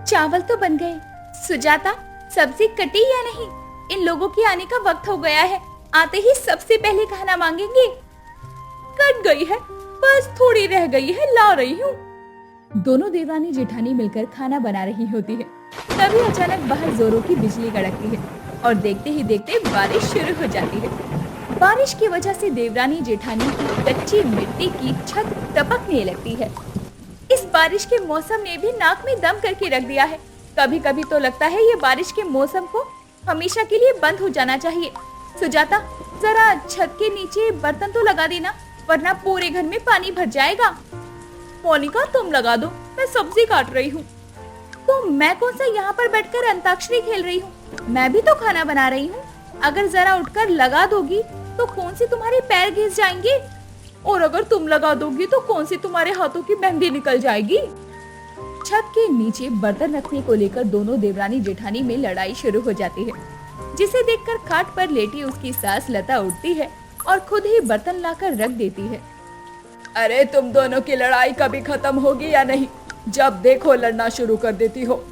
चावल तो बन गए। सुजाता, सब्जी कटी या नहीं? इन लोगों के आने का वक्त हो गया है। आते ही सबसे पहले खाना मांगेंगे। कट गई है, बस थोड़ी रह गई है, ला रही हूँ। दोनों देवरानी जेठानी मिलकर खाना बना रही होती है। तभी अचानक बाहर जोरों की बिजली कड़कती है और देखते ही देखते बारिश शुरू हो जाती है। बारिश की वजह से देवरानी जेठानी की कच्ची मिट्टी की छत टपकने लगती है। इस बारिश के मौसम ने भी नाक में दम करके रख दिया है। कभी कभी तो लगता है ये बारिश के मौसम को हमेशा के लिए बंद हो जाना चाहिए। सुजाता, जरा छत के नीचे बर्तन तो लगा देना, वरना पूरे घर में पानी भर जाएगा। मोनिका, तुम लगा दो, मैं सब्जी काट रही हूँ। तो मैं कौन सा यहाँ पर बैठकर अंताक्षरी खेल रही हूँ? मैं भी तो खाना बना रही हूँ। अगर जरा उठकर लगा दोगी तो कौन सी तुम्हारे पैर घिस जाएंगे, और अगर तुम लगा दोगी तो कौन सी तुम्हारे हाथों की मेहंदी निकल जाएगी। छत के नीचे बर्तन रखने को लेकर दोनों देवरानी जेठानी में लड़ाई शुरू हो जाती है, जिसे देखकर खाट पर लेटी उसकी सास लता उठती है और खुद ही बर्तन लाकर रख देती है। अरे तुम दोनों की लड़ाई कभी खत्म होगी या नहीं? जब देखो लड़ना शुरू कर देती हो।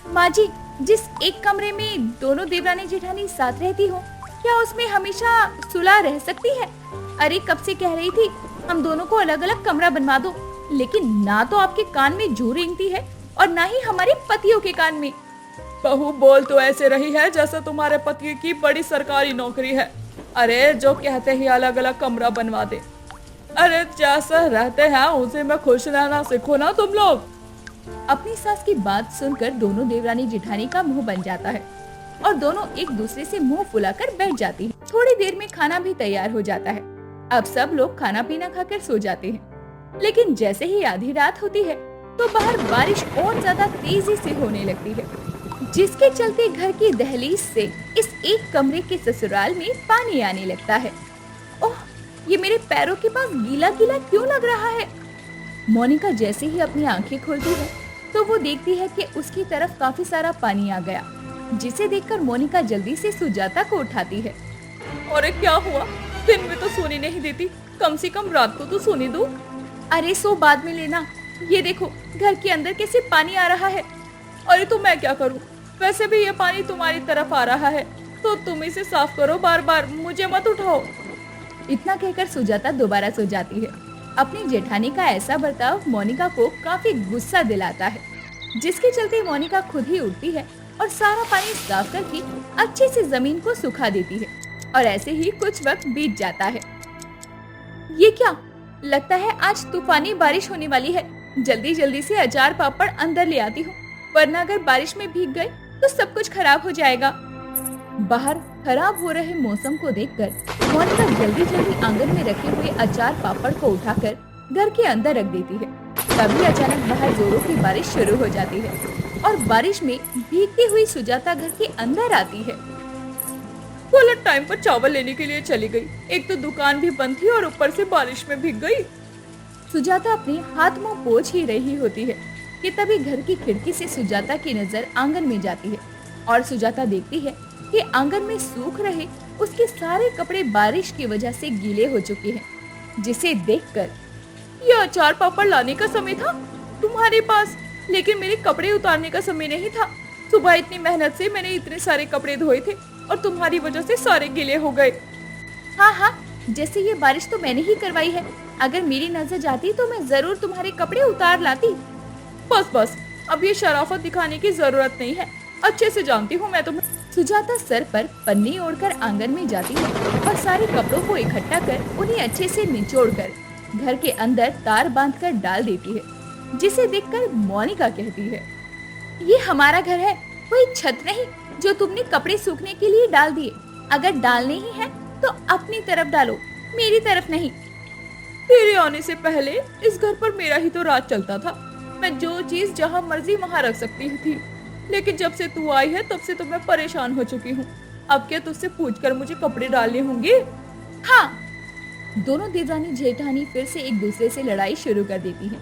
माँ जी, जिस एक कमरे में दोनों देवरानी जेठानी साथ रहती हो, क्या उसमें हमेशा सुलह रह सकती है? अरे कब से कह रही थी हम दोनों को अलग अलग कमरा बनवा दो, लेकिन ना तो आपके कान में जू रेंगती है और ना ही हमारे पतियों के कान में। बहू, बोल तो ऐसे रही है जैसे तुम्हारे पति की बड़ी सरकारी नौकरी है। अरे जो कहते ही अलग अलग कमरा बनवा दे। अरे जैसा रहते हैं उसे में खुश रहना सीखो ना तुम लोग। अपनी सास की बात सुनकर दोनों देवरानी जेठानी का मुंह बन जाता है और दोनों एक दूसरे से मुंह फुलाकर बैठ जाती हैं। थोड़ी देर में खाना भी तैयार हो जाता है। अब सब लोग खाना पीना खाकर सो जाते हैं, लेकिन जैसे ही आधी रात होती है तो बाहर बारिश और ज्यादा तेजी से होने लगती है, जिसके चलते घर की दहलीज से इस एक कमरे के ससुराल में पानी आने लगता है। ओह, ये मेरे पैरों के पास गीला गीला क्यों लग रहा है? मोनिका जैसे ही अपनी आंखें खोलती है तो वो देखती है कि उसकी तरफ काफी सारा पानी आ गया, जिसे देखकर मोनिका जल्दी से सुजाता को उठाती है। अरे क्या हुआ? दिन में तो सोने नहीं देती, कम से कम रात को तो सोने दो। अरे सो बाद में लेना। ये देखो घर के अंदर कैसे पानी आ रहा है। अरे तो मैं क्या करूं? वैसे भी ये पानी तुम्हारी तरफ आ रहा है, तो तुम इसे साफ करो, बार बार मुझे मत उठाओ। इतना कहकर सुजाता दोबारा सो जाती है। अपनी जेठानी का ऐसा बर्ताव मोनिका को काफी गुस्सा दिलाता है, जिसके चलते मोनिका खुद ही उठती है और सारा पानी साफ करके अच्छे से जमीन को सुखा देती है। और ऐसे ही कुछ वक्त बीत जाता है। ये क्या? लगता है आज तूफानी बारिश होने वाली है। जल्दी जल्दी से अचार पापड़ अंदर ले आती हूँ, वरना अगर बारिश में भीग गए तो सब कुछ खराब हो जाएगा। बाहर खराब हो रहे मौसम को देखकर मोनिका जल्दी जल्दी आंगन में रखे हुए अचार पापड़ को उठाकर घर के अंदर रख देती है। तभी अचानक बाहर जोरों की बारिश शुरू हो जाती है और बारिश में भीगती हुई सुजाता घर के अंदर आती है। वो अलग टाइम पर चावल लेने के लिए चली गई। एक तो दुकान भी बंद थी और ऊपर से बारिश में भीग गई। सुजाता अपने हाथ मुंह पोंछ ही रही होती है कि तभी घर की खिड़की से सुजाता की नजर आंगन में जाती है और सुजाता देखती है कि आंगन में सूख रहे उसके सारे कपड़े बारिश की वजह से गीले हो चुके हैं, जिसे देखकर ये अचार पापड़ लाने का समय था तुम्हारे पास, लेकिन मेरे कपड़े उतारने का समय नहीं था। सुबह इतनी मेहनत से मैंने इतने सारे कपड़े धोए थे और तुम्हारी वजह से सारे गीले हो गए। हाँ, जैसे ये बारिश तो मैंने ही करवाई है। अगर मेरी नजर जाती तो मैं जरूर तुम्हारे कपड़े उतार लाती। बस, अब ये शराफत दिखाने की जरूरत नहीं है, अच्छे से जानती हूँ मैं तुम्हें। सुजाता सर पर पन्नी ओढ़कर आंगन में जाती है और सारे कपड़ों को इकट्ठा कर उन्हें अच्छे से निचोड़कर घर के अंदर तार बांधकर डाल देती है, जिसे देखकर मोनिका कहती है, ये हमारा घर है, कोई छत नहीं जो तुमने कपड़े सूखने के लिए डाल दिए। अगर डालने ही है तो अपनी तरफ डालो, मेरी तरफ नहीं। तेरे आने से पहले इस घर पर मेरा ही तो राज चलता था। मैं जो चीज जहाँ मर्जी वहाँ रख सकती थी, लेकिन जब से तू आई है तब से तो मैं परेशान हो चुकी हूँ। अब क्या तुझसे पूछकर मुझे कपड़े डालने होंगे? हाँ। दोनों देवरानी जेठानी फिर से एक दूसरे से लड़ाई शुरू कर देती हैं,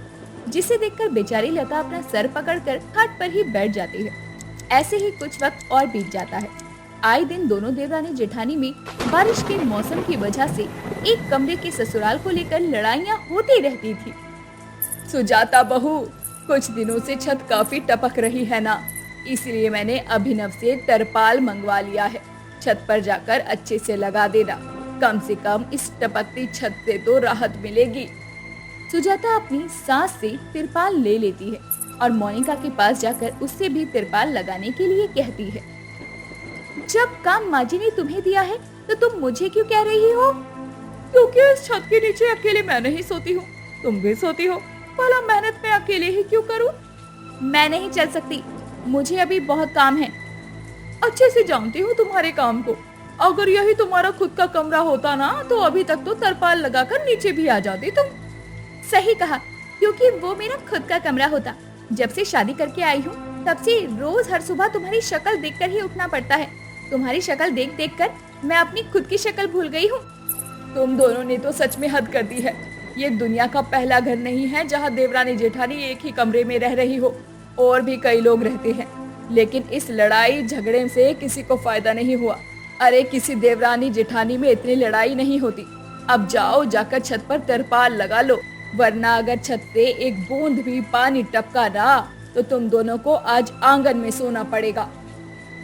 जिसे देखकर बेचारी लता अपना सर पकड़कर खाट पर ही बैठ जाती है। ऐसे ही कुछ वक्त और बीत जाता है। आए दिन दोनों देवरानी जेठानी में बारिश के मौसम की वजह से एक कमरे के ससुराल को लेकर लड़ाइयाँ होती रहती थी। सुजाता बहू, कुछ दिनों से छत काफी टपक रही है ना, इसलिए मैंने अभिनव से तरपाल मंगवा लिया है। छत पर जाकर अच्छे से लगा देना, कम से कम इस टपकती छत से तो राहत मिलेगी। सुजाता अपनी सास से तिरपाल ले लेती है और मोनिका के पास जाकर उससे भी तिरपाल लगाने के लिए कहती है। जब काम माँ जी ने तुम्हें दिया है तो तुम मुझे क्यों कह रही हो? क्योंकि इस छत के नीचे अकेले मैं नहीं सोती हूँ, तुम भी सोती हो। भला मेहनत मैं अकेले ही क्यों करूँ? मैं नहीं चल सकती, मुझे अभी बहुत काम है। अच्छे से जानती हूँ तुम्हारे काम को। अगर यही तुम्हारा खुद का कमरा होता ना तो अभी तक तो तरपाल लगाकर नीचे भी आ जाती तुम। सही कहा, क्योंकि वो मेरा खुद का कमरा होता। जब से शादी करके आई हूँ तब से रोज हर सुबह तुम्हारी शक्ल देखकर ही उठना पड़ता है। तुम्हारी शक्ल देख देख कर मैं अपनी खुद की शक्ल भूल गई हूँ। तुम दोनों ने तो सच में हद कर दी है। ये दुनिया का पहला घर नहीं है जहाँ देवरानी जेठानी एक ही कमरे में रह रही हो, और भी कई लोग रहते हैं, लेकिन इस लड़ाई झगड़े से किसी को फायदा नहीं हुआ। अरे किसी देवरानी जेठानी में इतनी लड़ाई नहीं होती। अब जाओ, जाकर छत पर तरपाल लगा लो, वरना अगर छत से एक बूंद भी पानी टपका ना तो तुम दोनों को आज आंगन में सोना पड़ेगा।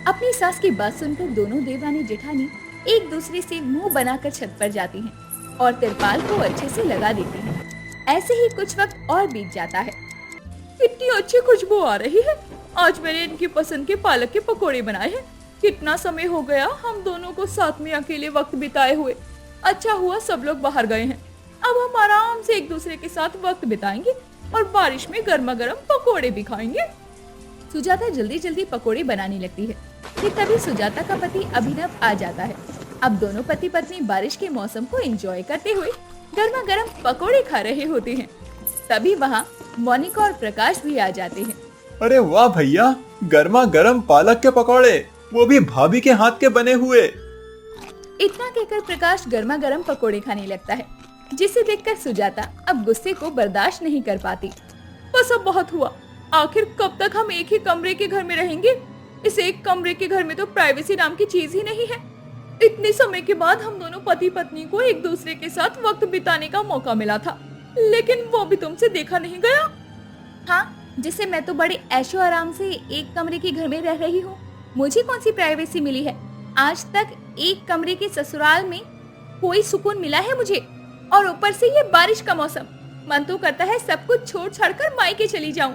अपनी सास की बात सुनकर दोनों देवरानी जेठानी एक दूसरे से मुंह बनाकर छत पर जाती हैं और तिरपाल को अच्छे से लगा देती हैं। ऐसे ही कुछ वक्त और बीत जाता है। कितनी अच्छी खुशबू आ रही है। आज मैंने इनकी पसंद के पालक के पकोड़े बनाए हैं। कितना समय हो गया हम दोनों को साथ में अकेले वक्त बिताए हुए। अच्छा हुआ सब लोग बाहर गए हैं। अब हम आराम से एक दूसरे के साथ वक्त बिताएंगे और बारिश में गर्मा गर्म पकोड़े भी खाएंगे। सुजाता जल्दी जल्दी पकोड़े बनाने लगती है कि तभी सुजाता का पति अभिनव आ जाता है। अब दोनों पति पत्नी बारिश के मौसम को एंजॉय करते हुए गर्मा गर्म पकोड़े खा रहे होते हैं। तभी वहाँ मोनिका और प्रकाश भी आ जाते हैं। अरे वाह भैया, गर्मा गर्म पालक के पकौड़े, वो भी भाभी के हाथ के बने हुए। इतना कहकर प्रकाश गर्मा गर्म पकोड़े खाने लगता है, जिसे देखकर सुजाता अब गुस्से को बर्दाश्त नहीं कर पाती। बस अब बहुत हुआ। आखिर कब तक हम एक ही कमरे के घर में रहेंगे? इस एक कमरे के घर में तो प्राइवेसी नाम की चीज ही नहीं है। इतने समय के बाद हम दोनों पति पत्नी को एक दूसरे के साथ वक्त बिताने का मौका मिला था, लेकिन वो भी तुमसे देखा नहीं गया। हाँ, जिससे मैं तो बड़े ऐशो आराम से एक कमरे के घर में रह रही हूँ। मुझे कौन सी प्राइवेसी मिली है? आज तक एक कमरे के ससुराल में कोई सुकून मिला है मुझे, और ऊपर से ये बारिश का मौसम। मन तो करता है सब कुछ छोड़ छाड़कर मायके चली जाऊं।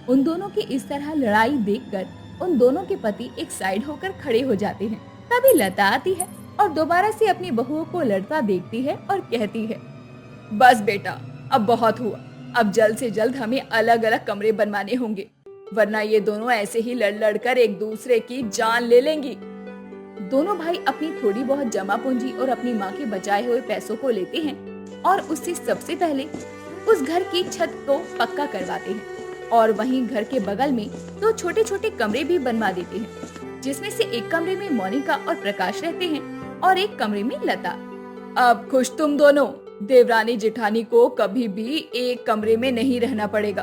उन दोनों की इस तरह लड़ाई देखकर उन दोनों के पति एक साइड होकर खड़े हो जाते हैं। तभी लता आती है और दोबारा से अपनी बहुओं को लड़ता देखती है और कहती है, बस बेटा, अब बहुत हुआ। अब जल्द से जल्द हमें अलग अलग कमरे बनवाने होंगे, वरना ये दोनों ऐसे ही लड़ लड़ कर एक दूसरे की जान ले लेंगी। दोनों भाई अपनी थोड़ी बहुत जमा पूंजी और अपनी माँ के बचाए हुए पैसों को लेते हैं और उससे सबसे पहले उस घर की छत को पक्का करवाते हैं, और वहीं घर के बगल में दो छोटे छोटे कमरे भी बनवा देते हैं, जिसमें से एक कमरे में मोनिका और प्रकाश रहते हैं और एक कमरे में लता। अब खुश तुम दोनों। देवरानी जेठानी को कभी भी एक कमरे में नहीं रहना पड़ेगा।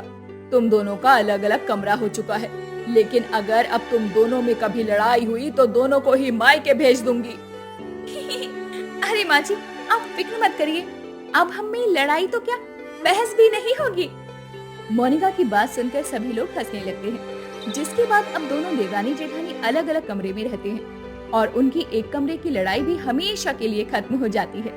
तुम दोनों का अलग अलग कमरा हो चुका है, लेकिन अगर अब तुम दोनों में कभी लड़ाई हुई तो दोनों को ही मायके भेज दूंगी। अरे माँ जी, आप फिक्र मत करिए, अब हम में लड़ाई तो क्या, बहस भी नहीं होगी। मोनिका की बात सुनकर सभी लोग हंसने लगते हैं, जिसके बाद अब दोनों देवरानी जेठानी अलग अलग कमरे में रहते हैं और उनकी एक कमरे की लड़ाई भी हमेशा के लिए खत्म हो जाती है।